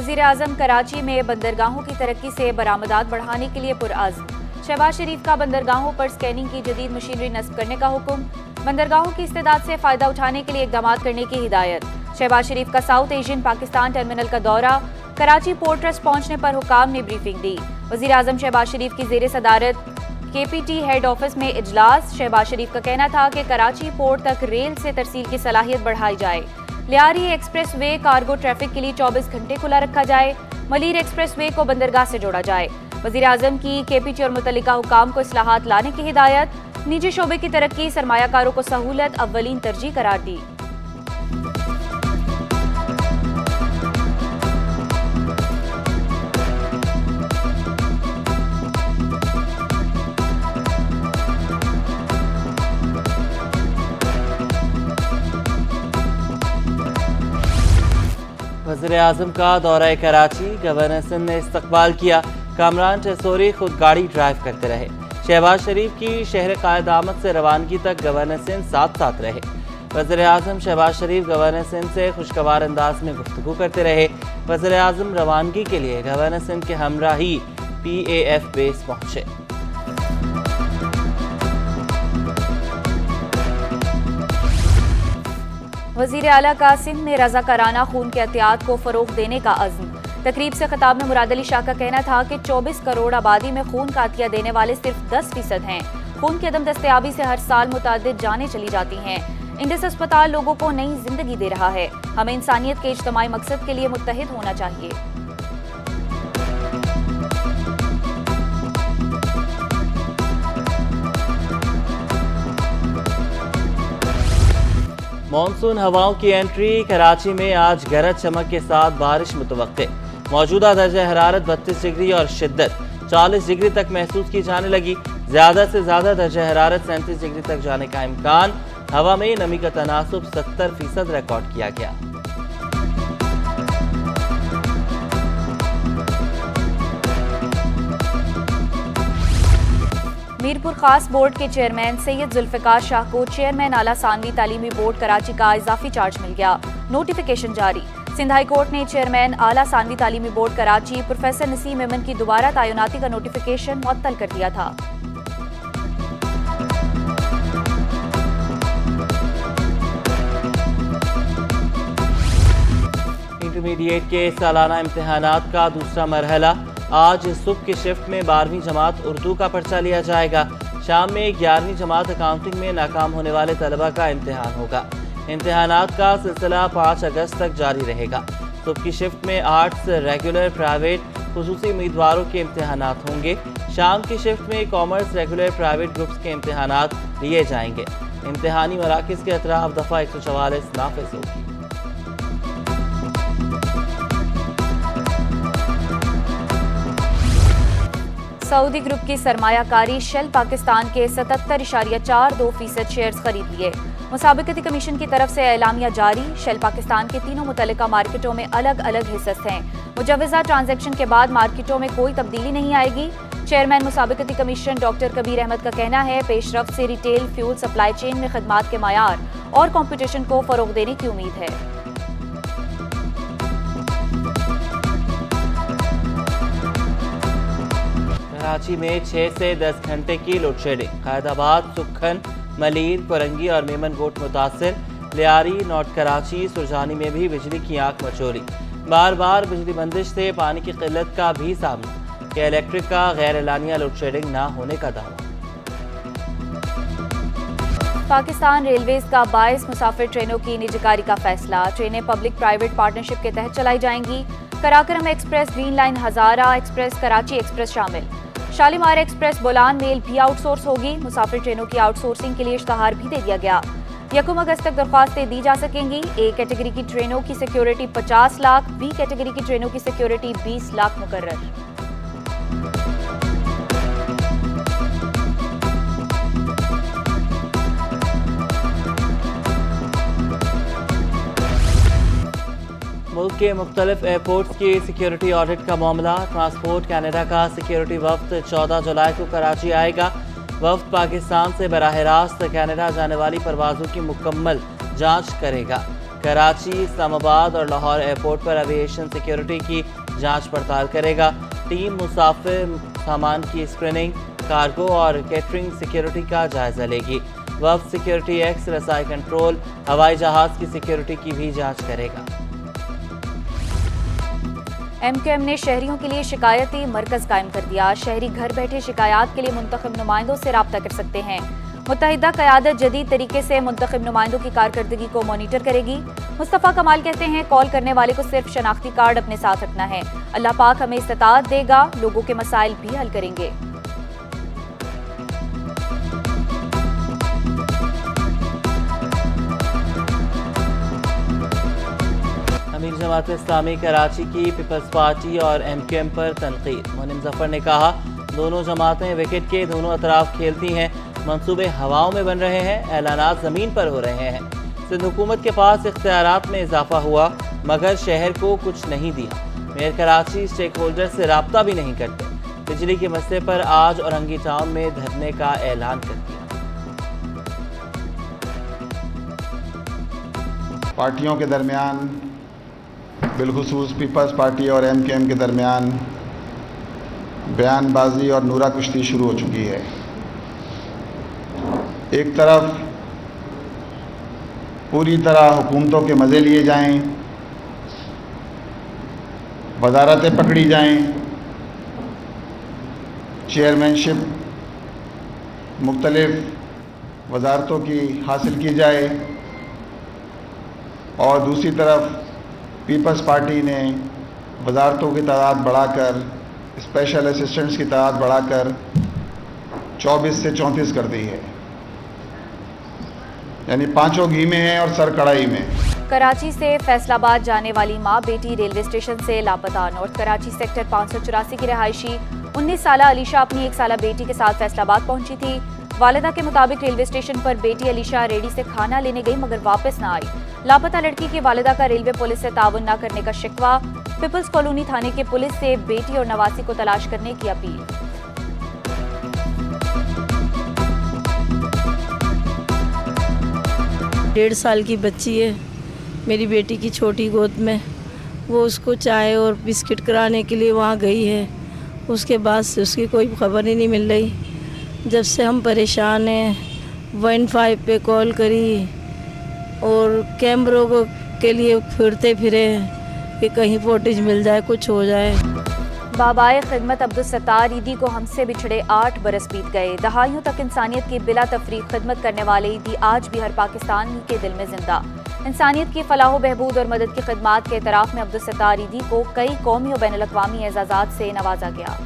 वज़ीर आज़म कराची में बंदरगाहों की तरक्की से बरामदात बढ़ाने के लिए पुरअज़्म। शहबाज शरीफ का बंदरगाहों पर स्कैनिंग की जदीद मशीनरी नस्ब करने का हुक्म। बंदरगाहों की इस्तेदाद से फायदा उठाने के लिए इकदाम करने की हिदायत। शहबाज शरीफ का साउथ एशियन पाकिस्तान टर्मिनल का दौरा। कराची पोर्ट ट्रस्ट पहुंचने पर हुकाम ने ब्रीफिंग दी। वज़ीर आज़म शहबाज शरीफ की ज़ेर सदारत KPT हेड ऑफिस में इजलास। शहबाज शरीफ का कहना था कि कराची पोर्ट तक रेल से तरसील की सलाहियत बढ़ाई जाए। Lyari express way cargo traffic के लिए 24 घंटे खुला रखा जाए। मलीर एक्सप्रेस वे को बंदरगाह से जोड़ा जाए। वज़ीर आज़म की KPT और मुतल्लिका हुकाम को इस्लाहात लाने की हिदायत। निजी शोबे की तरक्की सरमायाकारों को सहूलत अव्वलीन तरजीह करार दी। वज़ीर-ए-आज़म का दौरा कराची। गवर्नर सिंध ने इस्तकबाल किया। कामरान टेसोरी खुद गाड़ी ड्राइव करते रहे। शहबाज शरीफ की शहर कायद आमद से रवानगी तक गवर्नर सिंध साथ साथ रहे। वज़ीर-ए-आज़म शहबाज शरीफ गवर्नर सिंध से खुशगवार अंदाज में गुफ्तगू करते रहे। वज़ीर-ए-आज़म रवानगी के लिए गवर्नर सिंध के हमराही PAF बेस पहुंचे। वज़ीर आला का सिंध में रज़ाकाराना खून के एहतियात को फ़रोग़ देने का अज़्म। तकरीब से खिताब में मुराद अली शाह का कहना था कि 24 करोड़ आबादी में खून का अतिया देने वाले सिर्फ 10% हैं। खून की अदम दस्तयाबी से हर साल मुतादिद जानें चली जाती हैं। इंडस अस्पताल लोगों को नई जिंदगी दे रहा है। हमें इंसानियत के इज्तिमाई मकसद के लिए मुत्तहिद होना चाहिए। मानसून हवाओं की एंट्री। कराची में आज गरज चमक के साथ बारिश मुतवक्के। मौजूदा दर्जा हरारत 32 डिग्री और शिद्दत 40 डिग्री तक महसूस की जाने लगी। ज्यादा से ज्यादा दर्जा हरारत 37 डिग्री तक जाने का इम्कान। हवा में नमी का तनासुब 70% रिकॉर्ड किया गया। मीरपुर खास बोर्ड के चेयरमैन सैयद जुल्फिकार शाह को चेयरमैन आला सानवी तालीमी बोर्ड कराची का इजाफी चार्ज मिल गया। नोटिफिकेशन जारी। सिंध हाई कोर्ट ने चेयरमैन आला सानवी तालीमी बोर्ड कराची प्रोफेसर नसीम अमन की दोबारा तैनाती का नोटिफिकेशन मुअत्तल कर दिया था। इंटरमीडिएट के सालाना इम्तिहानात का दूसरा मरहला। आज सुबह की शिफ्ट में 12वीं जमात उर्दू का पर्चा लिया जाएगा। शाम में 11वीं जमात अकाउंटिंग में नाकाम होने वाले तलबा का इम्तिहान होगा। इम्तिहानात का सिलसिला 5 अगस्त तक जारी रहेगा। सुबह की शिफ्ट में आर्ट्स, रेगुलर, प्राइवेट, खुसूसी उम्मीदवारों के इम्तिहानात होंगे। शाम की शिफ्ट में कॉमर्स, रेगुलर, प्राइवेट ग्रुप्स के इम्तिहानात लिए जाएंगे। इम्तिहानी मराकिज़ के अतराफ दफ़ा 144 नाफिज होगी। सऊदी ग्रुप की सरमायाकारी शेल पाकिस्तान के 77.42% शेयर्स खरीद लिए। मुसाबिकती कमीशन की तरफ से एलामिया जारी। शेल पाकिस्तान के तीनों मुतल्लिका मार्केटों में अलग अलग हिस्स हैं। मुजव्वज़ा ट्रांजैक्शन के बाद मार्केटों में कोई तब्दीली नहीं आएगी। चेयरमैन मुसाबिकती कमीशन डॉक्टर कबीर अहमद का कहना है पेशरफ्त से रिटेल फ्यूल सप्लाई चेन में खदमात के मायार और कंपटीशन को फरोग देने की उम्मीद है। कराची में 6 से 10 घंटे की लोड शेडिंग। कायदाबाद, सुखन, मलीर, परंगी और मेमन गोट मुतासिर। लियारी, नॉर्थ कराची, सुरजानी में भी बिजली की आंख मचोली। बार बार बिजली बंदिश से पानी की किल्लत का भी सामना। के इलेक्ट्रिक का गैर एलानिया लोड शेडिंग न होने का दावा। पाकिस्तान रेलवेज का 22 मुसाफिर ट्रेनों की निजीकारी का फैसला। ट्रेनें पब्लिक प्राइवेट पार्टनरशिप के तहत चलाई जाएंगी। कराकरम एक्सप्रेस, ग्रीन लाइन, हजारा एक्सप्रेस, कराची एक्सप्रेस शामिल। शालीमार एक्सप्रेस, बोलान मेल भी आउटसोर्स होगी। मुसाफिर ट्रेनों की आउटसोर्सिंग के लिए इश्तहार भी दे दिया गया। 1 अगस्त तक दरख्वास्तें दी जा सकेंगी। ए कैटेगरी की ट्रेनों की सिक्योरिटी 50 लाख, बी कैटेगरी की ट्रेनों की सिक्योरिटी 20 लाख मुकर्रर। मुल्क के मुख्तलिफ एयरपोर्ट्स की सिक्योरिटी ऑडिट का मामला। ट्रांसपोर्ट कैनेडा का सिक्योरिटी वफ्द 14 जुलाई को कराची आएगा। वफ्द पाकिस्तान से बराह रास्त कैनेडा जाने वाली परवाज़ों की मुकम्मल जांच करेगा। कराची, इस्लामाबाद और लाहौर एयरपोर्ट पर एविएशन सिक्योरिटी की जांच पड़ताल करेगा। टीम मुसाफिर सामान की स्क्रीनिंग, कार्गो और कैटरिंग सिक्योरिटी का जायजा लेगी। वफ़द सिक्योरिटी एक्स, रसाई कंट्रोल, हवाई जहाज़ की सिक्योरिटी की भी जांच करेगा। MQM ने शहरियों के लिए शिकायती मरकज कायम कर दिया। शहरी घर बैठे शिकायत के लिए मुंतखब नुमाइंदों से राब्ता कर सकते हैं। मुत्तहिदा क़यादत जदीद तरीके से मुंतखब नुमाइंदों की कारकर्दगी को मॉनिटर करेगी। मुस्तफ़ा कमाल कहते हैं, कॉल करने वाले को सिर्फ शनाख्ती कार्ड अपने साथ रखना है। अल्लाह पाक हमें इस्तिताअत देगा, लोगों के मसाइल भी हल करेंगे। अमीर जमात इस्लामी कराची की पीपल्स पार्टी और MQM पर तनकीद। मोनिम जफर ने कहा, दोनों जमातें विकेट के दोनों अतराफ खेलती हैं, मंसूबे हवाओं में बन रहे हैं, ऐलानात ज़मीन पर हो रहे हैं। सिंध हुकूमत के पास इख्तियारात में इजाफा हुआ मगर शहर को कुछ नहीं दिया। मेयर कराची स्टेक होल्डर से राब्ता भी नहीं करते। बिजली के मसले पर आज औरंगी टाउन में धरने का ऐलान कर दिया। पार्टियों के दरमियान, बिलखुसूस पीपल्स पार्टी और MQM के दरमियान बयानबाजी और नूरा कुश्ती शुरू हो चुकी है। एक तरफ पूरी तरह हुकूमतों के मज़े लिए जाएं, वज़ारतें पकड़ी जाएं, चेयरमैनशिप मुख्तलिफ वज़ारतों की हासिल की जाए, और दूसरी तरफ पीपल्स पार्टी ने वज़ारतों की तादाद बढ़ाकर, स्पेशल असिस्टेंट्स की तादाद बढ़ाकर 24 से 34 कर दी है। यानी पांचों घी में है और सर कढ़ाई में। कराची से फैसलाबाद जाने वाली मां बेटी रेलवे स्टेशन से लापता। नॉर्थ कराची सेक्टर 584 की रहायशी 19 साला अलीशा अपनी 1 साला बेटी के साथ फैसलाबाद पहुंची थी। वालिदा के मुताबिक रेलवे स्टेशन पर बेटी अलीशा रेडी से खाना लेने गई मगर वापस न आई। लापता लड़की की वालिदा का रेलवे पुलिस से ताउन न करने का शिकवा। पीपल्स कॉलोनी थाने के पुलिस से बेटी और नवासी को तलाश करने की अपील। 1.5 साल की बच्ची है मेरी बेटी की छोटी गोद में। वो उसको चाय और बिस्किट कराने के लिए वहाँ गई है। उसके बाद से उसकी कोई खबर ही नहीं मिल रही। जब से हम परेशान हैं, 15 पे कॉल करी और कैमरों के लिए फिरते फिरे कि कहीं फुटेज मिल जाए, कुछ हो जाए। बाबाए खिदमत अब्दुल सत्तार ईदी को हमसे बिछड़े 8 बरस बीत गए। दहाइयों तक इंसानियत की बिला तफरीक खिदमत करने वाले ईदी आज भी हर पाकिस्तानी के दिल में जिंदा। इंसानियत की फलाह बहबूद और मदद की खिदमात के एतराफ़ में अब्दुल सत्तार ईदी को कई कौमी और बैनुल अक़वामी एजाज़ात से नवाजा गया।